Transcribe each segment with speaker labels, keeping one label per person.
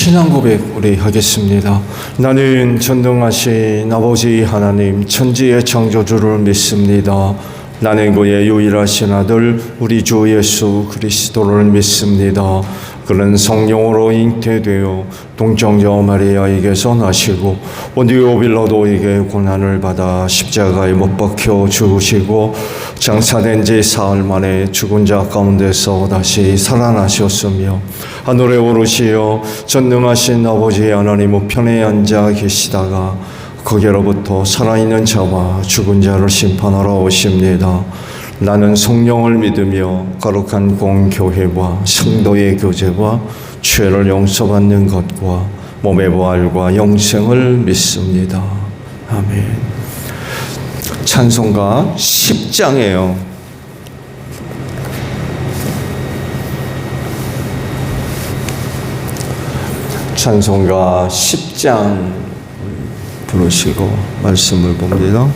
Speaker 1: 신앙 고백 우리 하겠습니다. 나는 전능하신 아버지 하나님 천지의 창조주를 믿습니다. 나는 그의 유일하신 아들 우리 주 예수 그리스도를 믿습니다. 그는 성령으로 잉태되어 동정녀 마리아에게서 나시고 본디오 빌라도에게 고난을 받아 십자가에 못 박혀 죽으시고 장사된 지 사흘 만에 죽은 자 가운데서 다시 살아나셨으며 하늘에 오르시어 전능하신 아버지 하나님 우편에 앉아 계시다가 거기로부터 살아있는 자와 죽은 자를 심판하러 오십니다. 나는 성령을 믿으며 거룩한 공교회와 성도의 교제와 죄를 용서받는 것과 몸의 부활과 영생을 믿습니다. 아멘. 찬송가 10장이에요. 찬송가 10장 부르시고 말씀을 봅니다.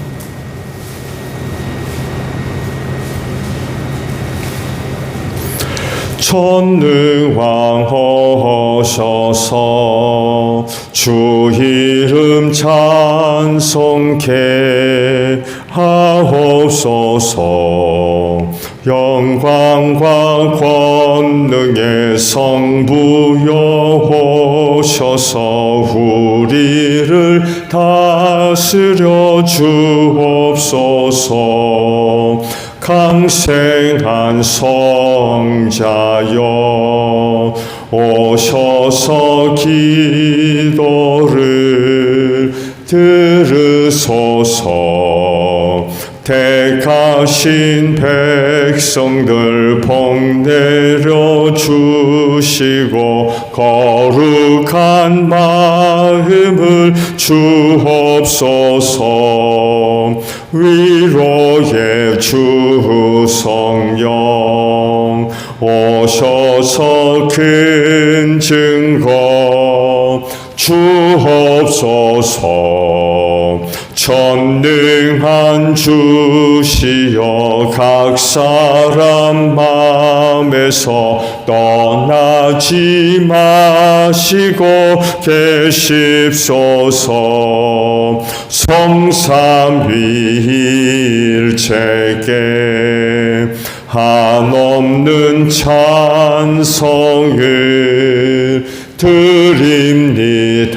Speaker 1: 전능하셔서 주 이름 찬송케 하옵소서. 영광과 권능의 성부여 오셔서 우리를 다스려 주옵소서. 강생한 성자여 오셔서 기도를 들으소서. 택하신 백성들 복 내려 주시고 거룩한 마음을 주옵소서. 위로의 주 성령 오셔서 큰 증거 주옵소서. 전능한 주시여 각 사람 마음에서 떠나지 마시고 계십소서. 성삼위일체께 한없는 찬송을 드립니다.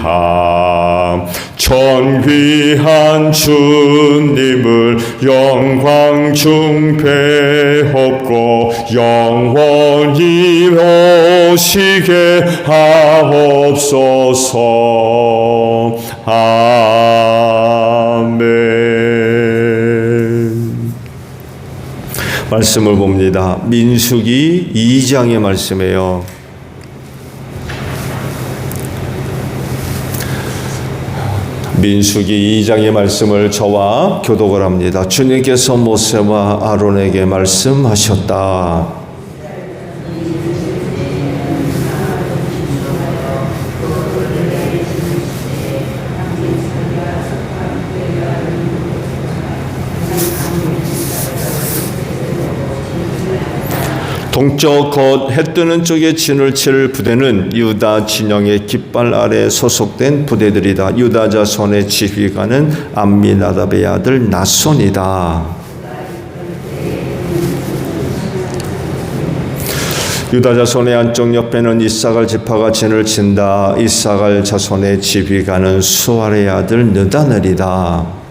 Speaker 1: 존귀한 주님을 영광 중 배옵고 영원히 오시게 하옵소서. 아멘. 말씀을 봅니다. 민수기 2장의 말씀이에요. 민수기 2장의 말씀을 저와 교독을 합니다. 주님께서 모세와 아론에게 말씀하셨다. 동쪽 곧 해뜨는 쪽에 진을 칠 부대는 유다 진영의 깃발 아래 소속된 부대들이다. 유다 자손의 지휘관은 암미나답의 아들 나손이다. 유다 자손의 안쪽 옆에는 이사갈 지파가 진을 친다. 이사갈 자손의 지휘관은 수알의 아들 느다넬이다.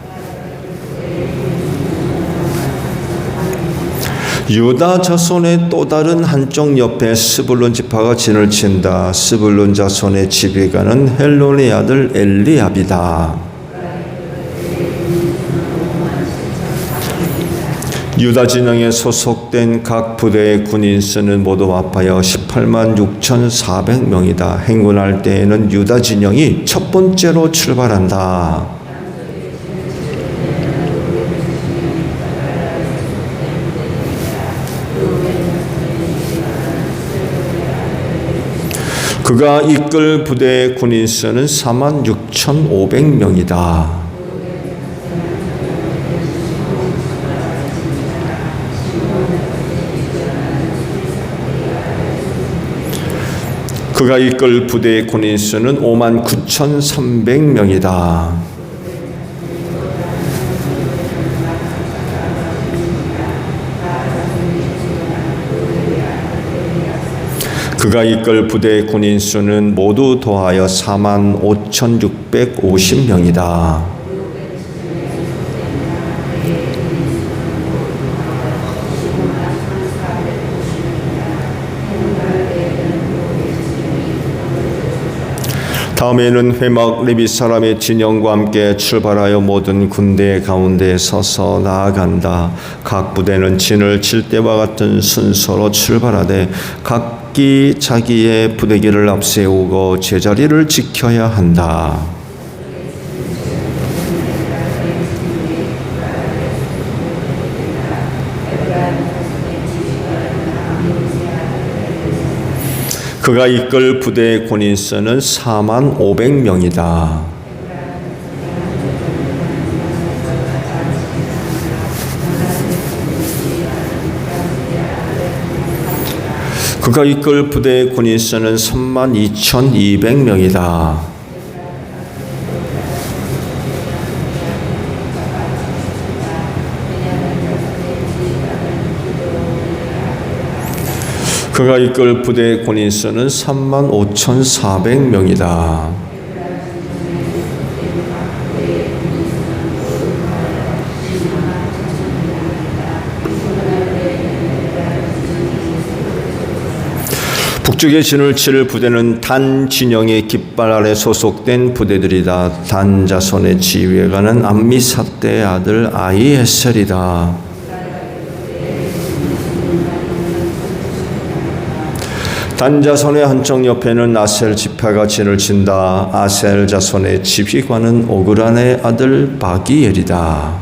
Speaker 1: 유다 자손의 또 다른 한쪽 옆에 스불론 지파가 진을 친다. 스불론 자손의 지휘관은 헬론의 아들 엘리압이다. 유다 진영에 소속된 각 부대의 군인 수는 모두 합하여 18만 6,400명이다. 행군할 때에는 유다 진영이 첫 번째로 출발한다. 그가 이끌 부대의 군인 수는 46,500명이다. 그가 이끌 부대의 군인 수는 59,300명이다. 그가 이끌 부대의 군인 수는 모두 더하여 45,650명이다. 다음에는 회막 레위 사람의 진영과 함께 출발하여 모든 군대 가운데 서서 나아간다. 각 부대는 진을 칠 때와 같은 순서로 출발하되 각기 자기의 부대기를 앞세우고 제자리를 지켜야 한다. 그가 이끌 부대의 군인 수는 45,000명이다. 그가 이끌 부대의 군인 수는 32,200명이다. 그가 이끌 부대의 군인 수는 35,400명이다. 북쪽의 진을 칠 부대는 단 진영의 깃발 아래 소속된 부대들이다. 단 자손의 지휘관은 암미사대의 아들 아히에셀이다. 단 자손의 한쪽 옆에는 아셀 지파가 진을 친다. 아셀 자손의 지휘관은 오그란의 아들 바기엘이다.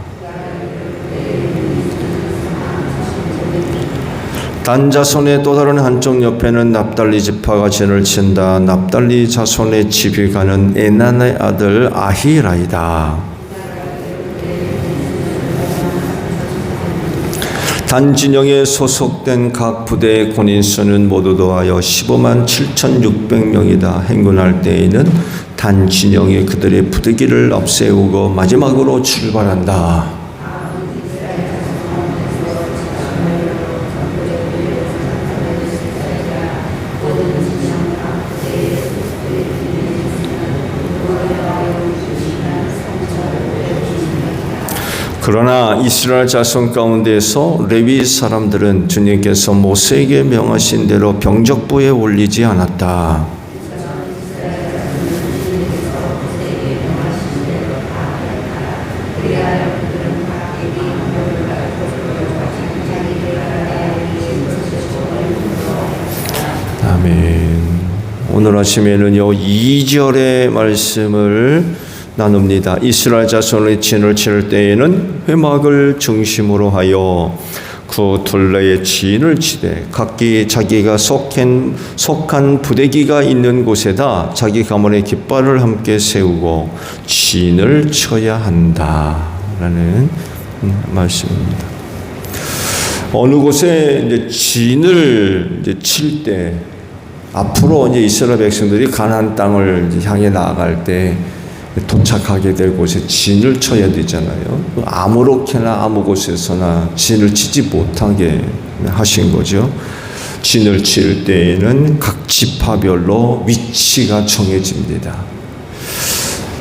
Speaker 1: 단 자손의 또 다른 한쪽 옆에는 납달리 지파가 진을 친다. 납달리 자손의 지휘관은 에난의 아들 아히라이다. 단 진영에 소속된 각 부대의 군인 수는 모두 더하여 157,600명이다. 행군할 때에는 단 진영에 그들의 부대기를 앞세우고 마지막으로 출발한다. 그러나 이스라엘 자손 가운데에서 레위 사람들은 주님께서 모세에게 명하신 대로 병적부에 올리지 않았다. 아멘. 오늘 아침에는요 2절의 말씀을 나눕니다. 이스라엘 자손의 진을 칠 때에는 회막을 중심으로 하여 그 둘레에 진을 치되 각기 자기가 속한 부대기가 있는 곳에다 자기 가문의 깃발을 함께 세우고 진을 쳐야 한다라는 말씀입니다. 어느 곳에 이제 진을 이제 칠 때 앞으로 이제 이스라엘 백성들이 가나안 땅을 향해 나아갈 때 도착하게 될 곳에 진을 쳐야 되잖아요. 아무렇게나 아무 곳에서나 진을 치지 못하게 하신 거죠. 진을 칠 때에는 각 지파별로 위치가 정해집니다.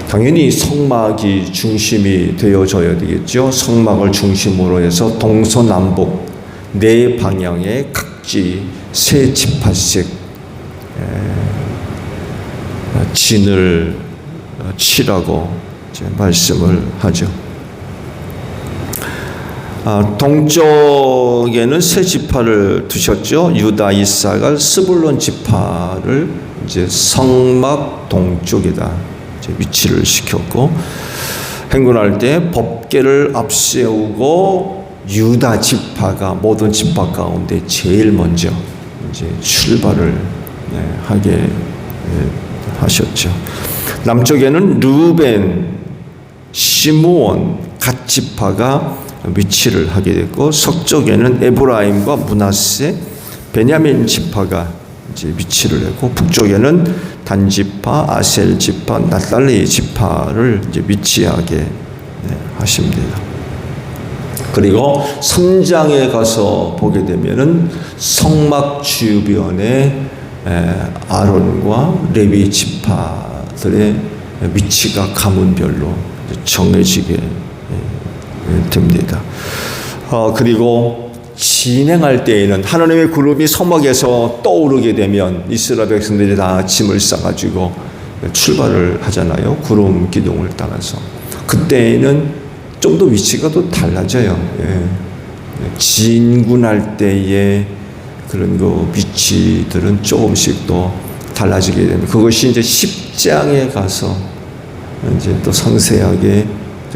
Speaker 1: 당연히 성막이 중심이 되어져야 되겠죠. 성막을 중심으로 해서 동서남북 네 방향에 각지 세 지파씩 진을 치라고 말씀을 하죠. 동쪽에는 세 지파를 두셨죠. 유다, 이사갈, 스불론 지파를 이제 성막 동쪽에다 이제 위치를 시켰고, 행군할 때 법궤를 앞세우고 유다 지파가 모든 지파 가운데 제일 먼저 이제 출발을 하게 하셨죠. 남쪽에는 르벤, 시므온, 갓 지파가 위치를 하게 됐고, 서쪽에는 에브라임과 므낫세, 베냐민 지파가 이제 위치를 했고, 북쪽에는 단 지파, 아셀 지파, 납달리 지파를 이제 위치하게 하십니다. 그리고 3장에 가서 보게 되면은 성막 주변에 아론과 레위 지파들의 위치가 가문별로 정해지게 됩니다. 그리고 진행할 때에는 하나님의 구름이 성막에서 떠오르게 되면 이스라엘 백성들이 다 짐을 싸가지고 출발을 하잖아요. 구름 기둥을 따라서. 그때에는 좀 더 위치가 또 달라져요. 진군할 때의 그런 그 위치들은 조금씩 또 달라지게 됩니다. 그것이 이제 10장에 가서 이제 또 상세하게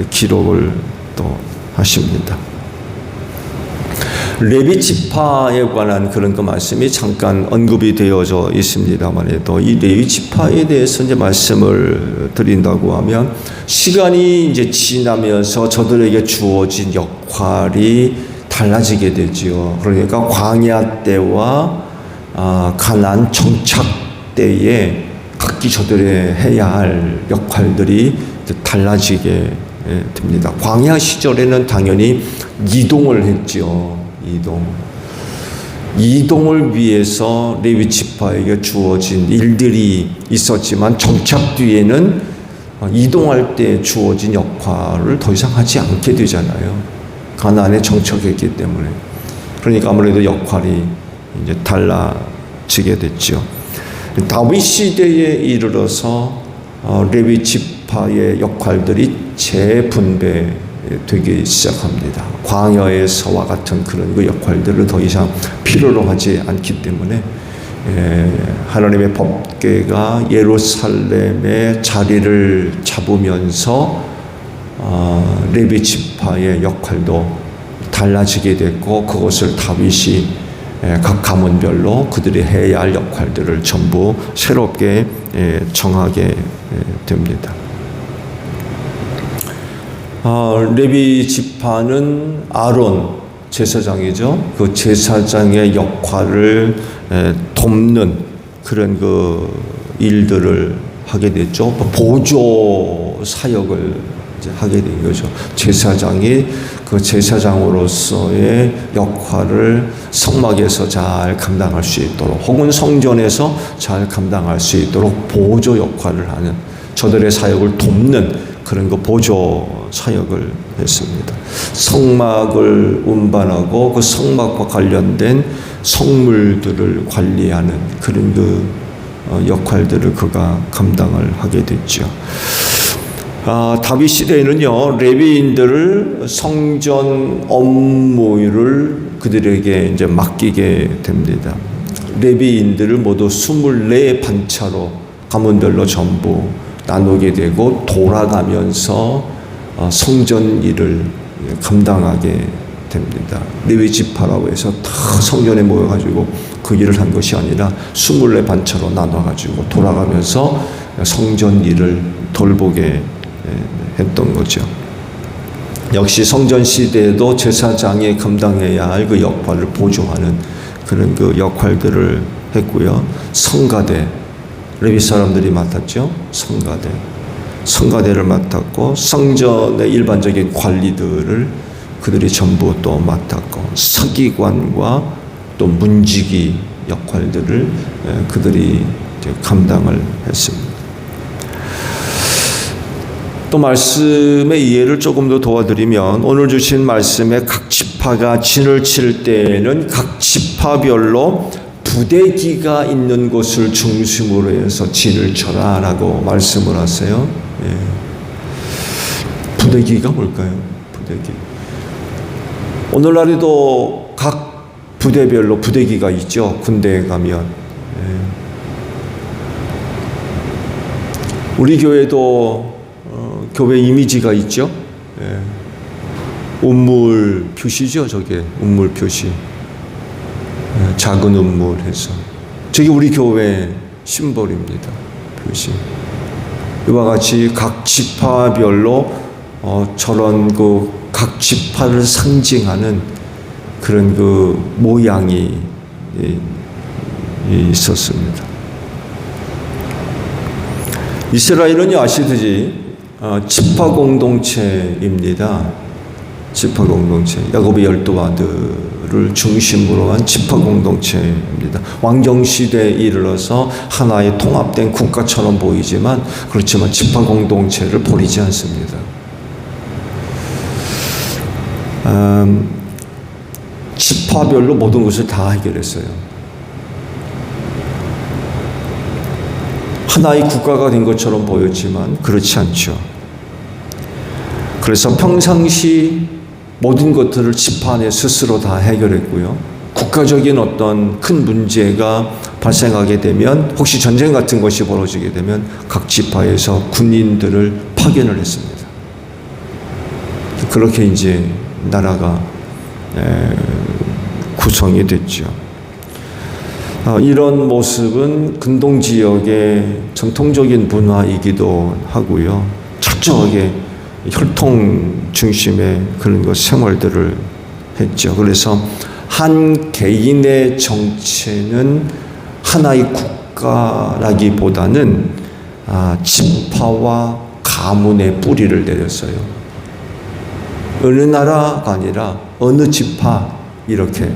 Speaker 1: 기록을 또 하십니다. 레위 지파에 관한 그런 그 말씀이 잠깐 언급이 되어져 있습니다만 해도 이 레위 지파에 대해서 이제 말씀을 드린다고 하면 시간이 이제 지나면서 저들에게 주어진 역할이 달라지게 되지요. 그러니까 광야 때와 가나안 정착 때에 각기 저들의 해야 할 역할들이 달라지게 됩니다. 광야 시절에는 당연히 이동을 했죠. 이동을 위해서 레위 지파에게 주어진 일들이 있었지만 정착 뒤에는 이동할 때 주어진 역할을 더 이상 하지 않게 되잖아요. 가나안에 정착했기 때문에. 그러니까 아무래도 역할이 이제 달라지게 됐죠. 다윗 시대에 이르러서 레위 지파의 역할들이 재분배되기 시작합니다. 광야에서와 같은 그런 그 역할들을 더 이상 필요로 하지 않기 때문에 하나님의 법궤가 예루살렘에 자리를 잡으면서 레위 지파의 역할도 달라지게 됐고 그것을 다윗이 각 가문별로 그들이 해야 할 역할들을 전부 새롭게 정하게 됩니다. 레위 지파는 아론 제사장이죠. 그 제사장의 역할을 돕는 그런 그 일들을 하게 됐죠. 보조 사역을 이제 하게 된 거죠. 제사장이 그 제사장으로서의 역할을 성막에서 잘 감당할 수 있도록 혹은 성전에서 잘 감당할 수 있도록 보조 역할을 하는 저들의 사역을 돕는 그런 거 보조 사역을 했습니다. 성막을 운반하고 그 성막과 관련된 성물들을 관리하는 그런 그 역할들을 그가 감당을 하게 됐죠. 다윗 시대에는요, 레위인들을 성전 업무를 그들에게 이제 맡기게 됩니다. 레위인들을 모두 24반차로 가문별로 전부 나누게 되고 돌아가면서 성전 일을 감당하게 됩니다. 레위 지파라고 해서 다 성전에 모여가지고 그 일을 한 것이 아니라 24반차로 나눠가지고 돌아가면서 성전 일을 돌보게 했던 거죠. 역시 성전 시대에도 제사장이 감당해야 할 그 역할을 보조하는 그런 그 역할들을 했고요. 성가대 레위 사람들이 맡았죠. 성가대를 맡았고 성전의 일반적인 관리들을 그들이 전부 또 맡았고 서기관과 또 문지기 역할들을 그들이 감당을 했습니다. 또 말씀의 이해를 조금 더 도와드리면 오늘 주신 말씀에 각 지파가 진을 칠 때에는 각 지파별로 부대기가 있는 곳을 중심으로 해서 진을 쳐라 라고 말씀을 하세요. 부대기가 뭘까요? 부대기. 오늘날에도 각 부대별로 부대기가 있죠. 군대에 가면. 우리 교회도 교회 이미지가 있죠. 운물 표시죠. 저게 운물 표시. 작은 운물 해서 저게 우리 교회 심볼입니다. 표시. 이와 같이 각 지파별로 저런 그 각 지파를 상징하는 그런 그 모양이 있었습니다. 이스라엘은요, 아시듯이 지파 공동체입니다. 지파 공동체. 야곱의 12아들을 중심으로 한 지파 공동체입니다. 왕정시대에 이르러서 하나의 통합된 국가처럼 보이지만 그렇지만 지파 공동체를 버리지 않습니다. 지파별로 모든 것을 다 해결했어요. 하나의 국가가 된 것처럼 보였지만 그렇지 않죠. 그래서 평상시 모든 것들을 지파 안에 스스로 다 해결했고요. 국가적인 어떤 큰 문제가 발생하게 되면, 혹시 전쟁 같은 것이 벌어지게 되면 각 지파에서 군인들을 파견을 했습니다. 그렇게 이제 나라가 구성이 됐죠. 이런 모습은 근동 지역의 전통적인 문화이기도 하고요. 철저하게 혈통 중심의 그런 생활들을 했죠. 그래서 한 개인의 정체는 하나의 국가라기보다는 지파와 가문의 뿌리를 내렸어요. 어느 나라가 아니라 어느 지파, 이렇게.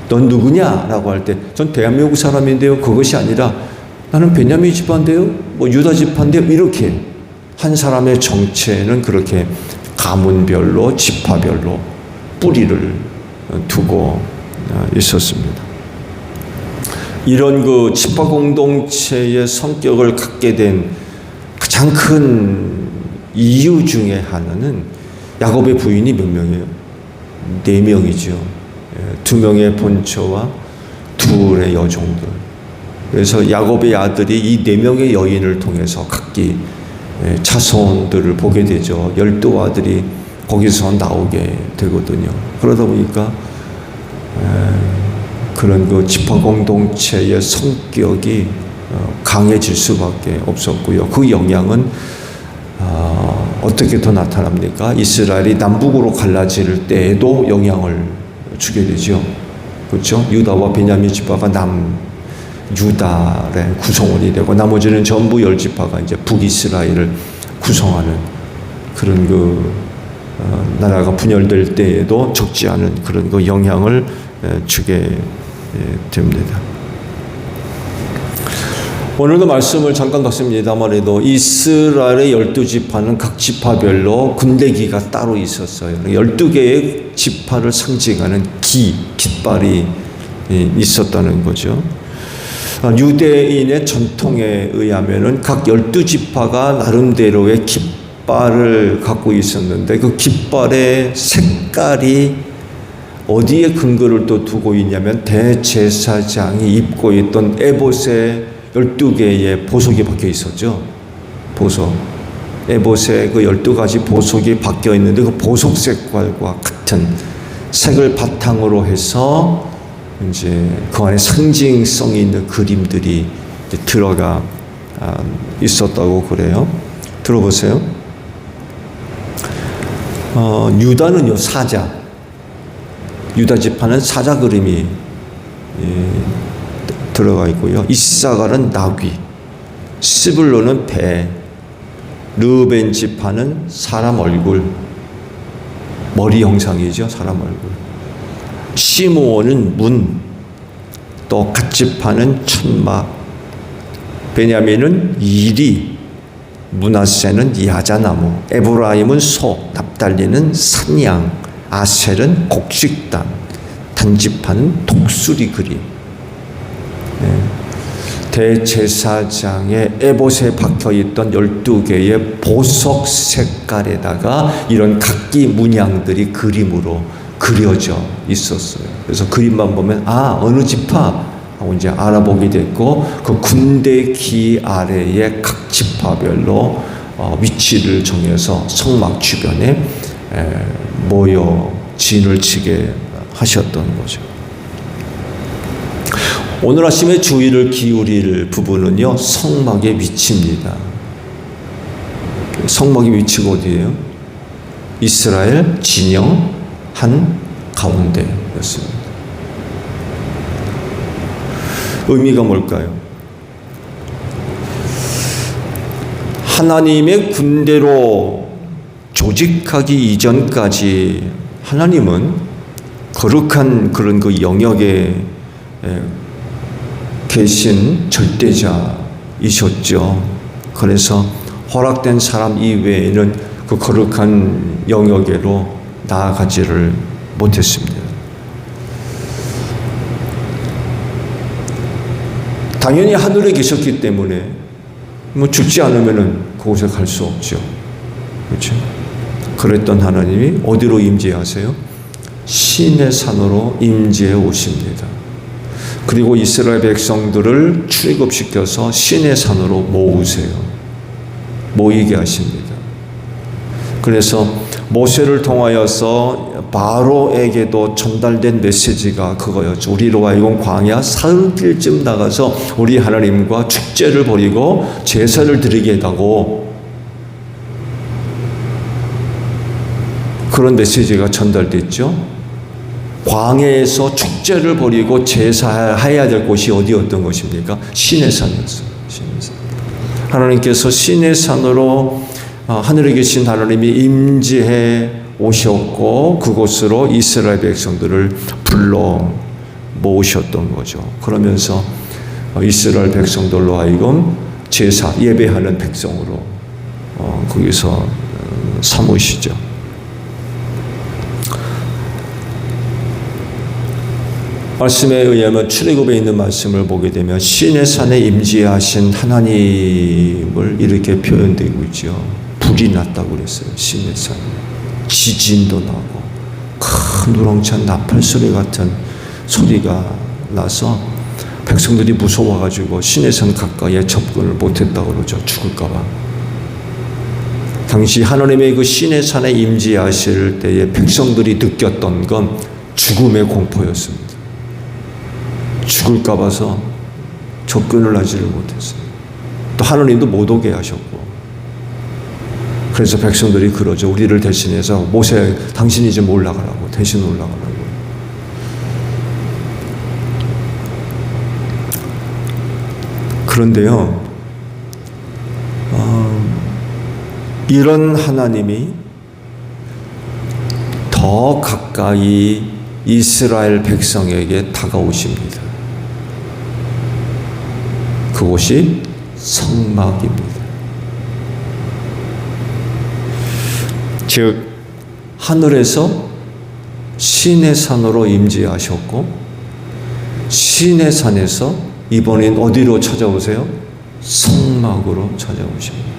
Speaker 1: 넌 누구냐라고 할 때 전 대한민국 사람인데요. 그것이 아니라 나는 베냐민 지파인데요. 유다 지파인데요. 이렇게 한 사람의 정체는 그렇게 가문별로 지파별로 뿌리를 두고 있었습니다. 이런 그 지파 공동체의 성격을 갖게 된 가장 큰 이유 중에 하나는 야곱의 부인이 몇 명이에요? 4명이죠. 2명의 본처와 2의 여종들. 그래서 야곱의 아들이 이 4명의 여인을 통해서 각기 자손들을 보게 되죠. 12아들이 거기서 나오게 되거든요. 그러다 보니까 그런 그 지파 공동체의 성격이 강해질 수밖에 없었고요. 그 영향은 어떻게 더 나타납니까? 이스라엘이 남북으로 갈라질 때에도 영향을 주게 되죠. 그렇죠? 유다와 베냐민 지파가 유다의 구성원이 되고 나머지는 전부 10지파가 이제 북이스라엘을 구성하는 그런 나라가 분열될 때에도 적지 않은 그런 영향을 주게 됩니다. 오늘도 말씀을 잠깐 갖습니다만에도 이스라엘의 12지파는 각 지파별로 군대기가 따로 있었어요. 12개의 지파를 상징하는 깃발이 있었다는 거죠. 유대인의 전통에 의하면은 각 12지파가 나름대로의 깃발을 갖고 있었는데 그 깃발의 색깔이 어디에 근거를 또 두고 있냐면 대제사장이 입고 있던 에봇의 12개의 보석이 박혀 있었죠. 보석. 에봇에 그 12가지 보석이 박혀 있는데 그 보석 색깔과 같은 색을 바탕으로 해서 이제 그 안에 상징성이 있는 그림들이 이제 들어가 있었다고 그래요. 들어보세요. 유다는요, 사자. 유다 지파는 사자 그림이 들어가 있고요. 이사갈은 나귀, 스불론은 배, 르벤 지파는 사람 얼굴, 머리 형상이죠. 사람 얼굴. 시므온은 문, 또 갓 지파는 천막, 베냐민은 이리, 므낫세는 야자나무, 에브라임은 소, 납달리는 산양, 아셀은 곡식단, 단 지파는 독수리 그림. 대제사장의 에봇에 박혀있던 12개의 보석 색깔에다가 이런 각기 문양들이 그림으로 그려져 있었어요. 그래서 그림만 보면 어느 지파 하고 이제 알아보게 됐고 그 군대 기 아래에 각 지파별로 위치를 정해서 성막 주변에 모여 진을 치게 하셨던 거죠. 오늘 아침에 주의를 기울일 부분은요, 성막의 위치입니다. 성막의 위치가 어디예요? 이스라엘 진영 한 가운데였습니다. 의미가 뭘까요? 하나님의 군대로 조직하기 이전까지 하나님은 거룩한 그런 그 영역에 계신 절대자이셨죠. 그래서 허락된 사람 이외에는 그 거룩한 영역으로 나아가지를 못했습니다. 당연히 하늘에 계셨기 때문에 뭐 죽지 않으면은 그곳에 갈 수 없죠. 그렇죠? 그랬던 하나님이 어디로 임재하세요? 시내 산으로 임재해 오십니다. 그리고 이스라엘 백성들을 출애굽시켜서 시내 산으로 모이게 하십니다. 그래서 모세를 통하여서 바로에게도 전달된 메시지가 그거였죠. 우리로 하여금 광야 사흘길쯤 나가서 우리 하나님과 축제를 벌이고 제사를 드리겠다고, 그런 메시지가 전달됐죠. 광야에서 축제를 벌이고 제사해야 될 곳이 어디였던 것입니까? 시내산이었어요. 시내산. 하나님께서 시내산으로 하늘에 계신 하나님이 임재해 오셨고 그곳으로 이스라엘 백성들을 불러 모으셨던 거죠. 그러면서 이스라엘 백성들로 하여금 제사 예배하는 백성으로 거기서 삼으시죠. 말씀에 의하면 출애굽에 있는 말씀을 보게 되면 시내산에 임재하신 하나님을 이렇게 표현되고 있죠. 불이 났다고 그랬어요. 시내산. 지진도 나고 큰 우렁찬 나팔 소리 같은 소리가 나서 백성들이 무서워가지고 시내산 가까이에 접근을 못했다고 그러죠. 죽을까 봐. 당시 하나님의 그 시내산에 임재하실 때에 백성들이 느꼈던 건 죽음의 공포였습니다. 죽을까 봐서 접근을 하지를 못했어요. 또 하나님도 못 오게 하셨고, 그래서 백성들이 그러죠. 우리를 대신해서 모세, 당신이 좀 올라가라고, 대신 올라가라고. 그런데요, 이런 하나님이 더 가까이 이스라엘 백성에게 다가오십니다. 그곳이 성막입니다. 즉 하늘에서 시내산으로 임재하셨고 시내산에서 이번엔 어디로 찾아오세요? 성막으로 찾아오십니다.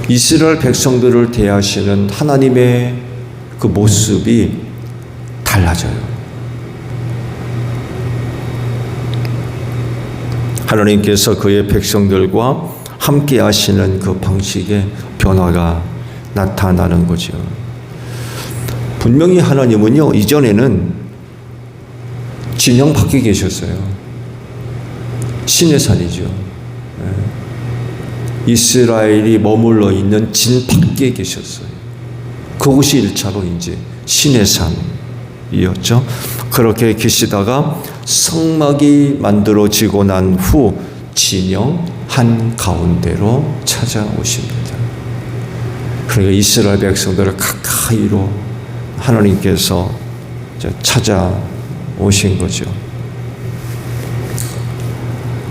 Speaker 1: 이스라엘 백성들을 대하시는 하나님의 그 모습이 달라져요. 하나님께서 그의 백성들과 함께 하시는 그 방식의 변화가 나타나는 거죠. 분명히 하나님은요, 이전에는 진영 밖에 계셨어요. 시내산이죠. 이스라엘이 머물러 있는 진 밖에 계셨어요. 그곳이 1차로 이제 시내산이었죠. 그렇게 계시다가 성막이 만들어지고 난 후 진영 한가운데로 찾아오십니다. 그러니까 이스라엘 백성들을 가까이로 하나님께서 찾아오신 거죠.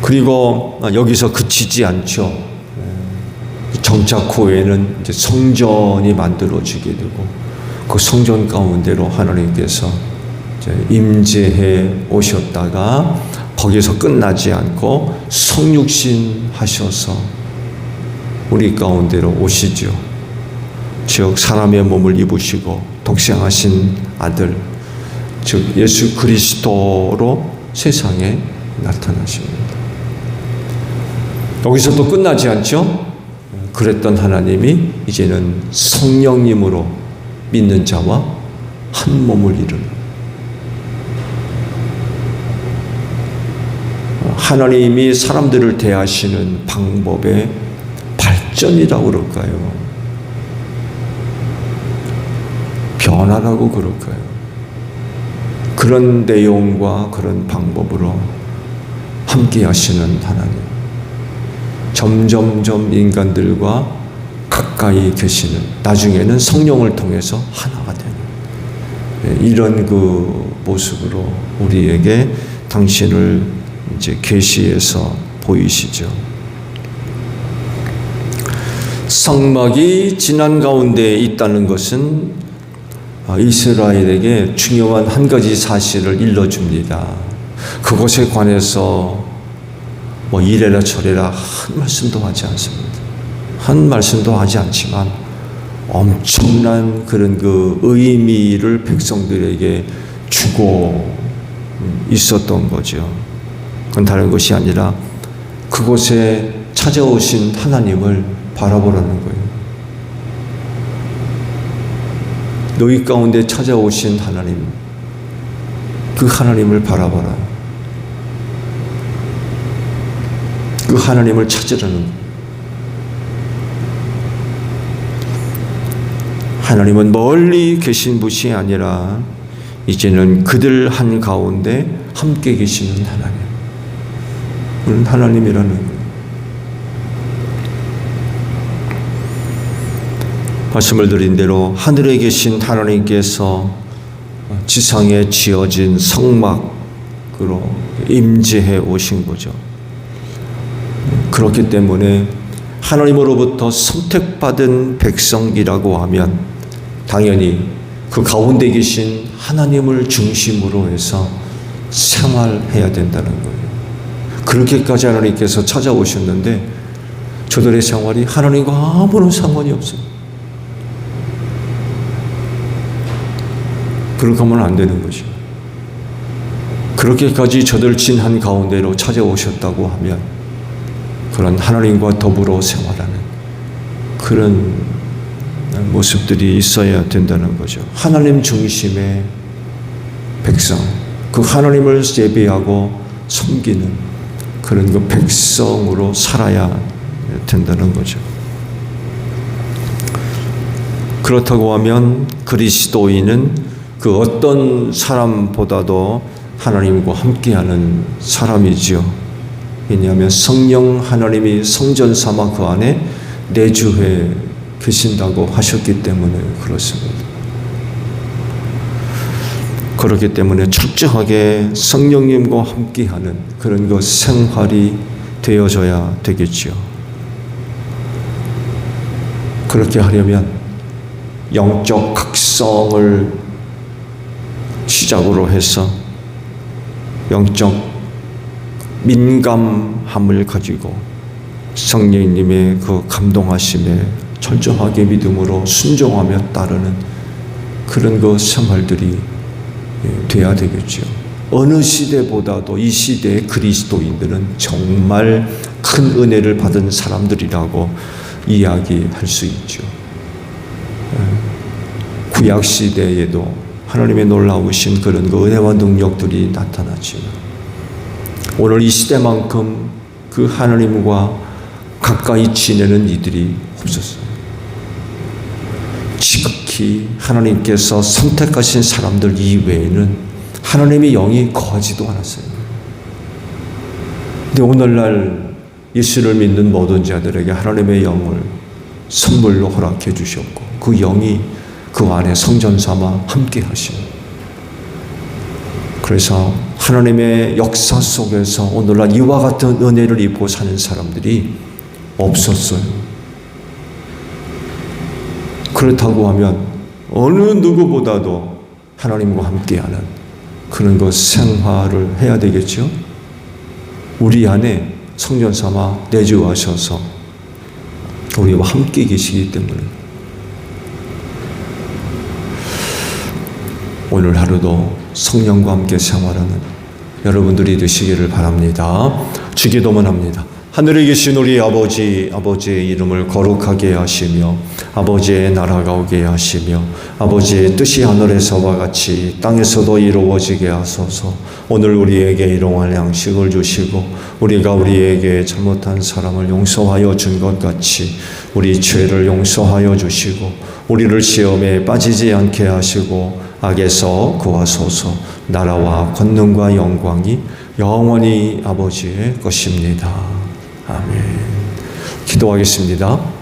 Speaker 1: 그리고 여기서 그치지 않죠. 정착 후에는 이제 성전이 만들어지게 되고 그 성전 가운데로 하나님께서 임재해 오셨다가 거기서 끝나지 않고 성육신 하셔서 우리 가운데로 오시죠. 즉 사람의 몸을 입으시고 독생하신 아들, 즉 예수 그리스도로 세상에 나타나십니다. 여기서 또 끝나지 않죠. 그랬던 하나님이 이제는 성령님으로 믿는 자와 한 몸을 이루는, 하나님이 사람들을 대하시는 방법의 발전이라고 그럴까요? 변화라고 그럴까요? 그런 내용과 그런 방법으로 함께 하시는 하나님. 점점점 인간들과 가까이 계시는, 나중에는 성령을 통해서 하나가 되는 이런 그 모습으로 우리에게 당신을 이제 계시해서 보이시죠. 성막이 지난 가운데 있다는 것은 이스라엘에게 중요한 한 가지 사실을 일러줍니다. 그것에 관해서 뭐 이래라 저래라 한 말씀도 하지 않습니다. 한 말씀도 하지 않지만 엄청난 그런 그 의미를 백성들에게 주고 있었던 거죠. 그건 다른 것이 아니라 그곳에 찾아오신 하나님을 바라보라는 거예요. 너희 가운데 찾아오신 하나님, 그 하나님을 바라봐라. 그 하나님을 찾으라는 거예요. 하나님은 멀리 계신 분이 아니라 이제는 그들 한가운데 함께 계시는 하나님. 그런 하나님이라는 거예요. 말씀을 드린 대로 하늘에 계신 하나님께서 지상에 지어진 성막으로 임재해 오신 거죠. 그렇기 때문에 하나님으로부터 선택받은 백성이라고 하면 당연히 그 가운데 계신 하나님을 중심으로 해서 생활해야 된다는 거예요. 그렇게까지 하나님께서 찾아오셨는데 저들의 생활이 하나님과 아무런 상관이 없어요. 그렇게 하면 안 되는 거죠. 그렇게까지 저들 진한 가운데로 찾아오셨다고 하면 그런 하나님과 더불어 생활하는 그런 모습들이 있어야 된다는 거죠. 하나님 중심의 백성, 그 하나님을 예배하고 섬기는 그런 그 백성으로 살아야 된다는 거죠. 그렇다고 하면 그리스도인은 그 어떤 사람보다도 하나님과 함께하는 사람이지요. 왜냐하면 성령 하나님이 성전 삼아 그 안에 내주해 계신다고 하셨기 때문에 그렇습니다. 그렇기 때문에 철저하게 성령님과 함께하는 그런 그 생활이 되어져야 되겠지요. 그렇게 하려면 영적 각성을 시작으로 해서 영적 민감함을 가지고 성령님의 그 감동하심에 철저하게 믿음으로 순종하며 따르는 그런 그 생활들이 돼야 되겠죠. 어느 시대보다도 이 시대의 그리스도인들은 정말 큰 은혜를 받은 사람들이라고 이야기할 수 있죠. 구약 시대에도 하나님의 놀라우신 그런 그 은혜와 능력들이 나타났지만 오늘 이 시대만큼 그 하나님과 가까이 지내는 이들이 없었어요. 지극히 하나님께서 선택하신 사람들 이외에는 하나님의 영이 거하지도 않았어요. 근데 오늘날 예수를 믿는 모든 자들에게 하나님의 영을 선물로 허락해 주셨고 그 영이 그 안에 성전 삼아 함께 하시는. 그래서 하나님의 역사 속에서 오늘날 이와 같은 은혜를 입고 사는 사람들이 없었어요. 그렇다고 하면 어느 누구보다도 하나님과 함께하는 그런 그 생활을 해야 되겠죠. 우리 안에 성전 삼아 내주하셔서 우리와 함께 계시기 때문에 오늘 하루도 성령과 함께 생활하는 여러분들이 되시기를 바랍니다. 주기도문 합니다. 하늘에 계신 우리 아버지, 아버지의 이름을 거룩하게 하시며 아버지의 나라가 오게 하시며 아버지의 뜻이 하늘에서와 같이 땅에서도 이루어지게 하소서. 오늘 우리에게 일용할 양식을 주시고 우리가 우리에게 잘못한 사람을 용서하여 준 것 같이 우리 죄를 용서하여 주시고 우리를 시험에 빠지지 않게 하시고 악에서 구하소서. 나라와 권능과 영광이 영원히 아버지의 것입니다. 아멘. 기도하겠습니다.